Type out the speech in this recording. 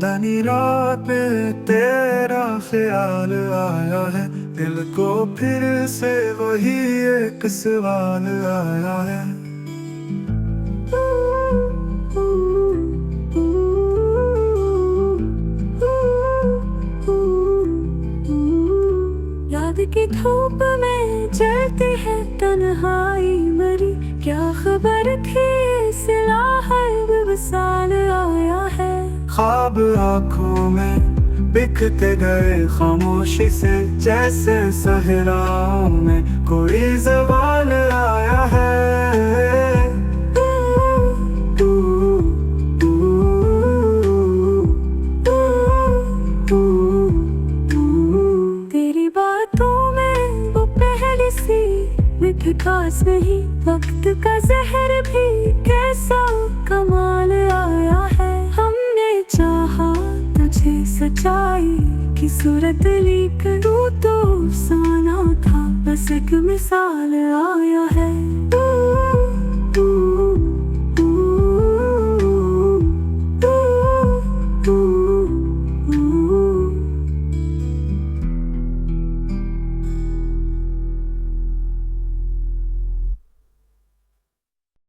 चांदनी रात में तेरा ख्याल आया है, दिल को फिर से वही एक सवाल आया है। याद की धूप में जलती है तन्हाई मरी, क्या खबर थी सिला है विसाल आया है। ख्वाब आँखों में बिखते गए खामोशी से, जैसे सहराओं में कोई ज़वाल आया है। तेरी बातों में वो पहली सी मिठास नहीं, वक्त का जहर भी कैसा कमाल आया है। हमने चाहा तुझे सच्चाई की सूरत लेकर, तू तो अफसाना था बस एक मिसाल आया है।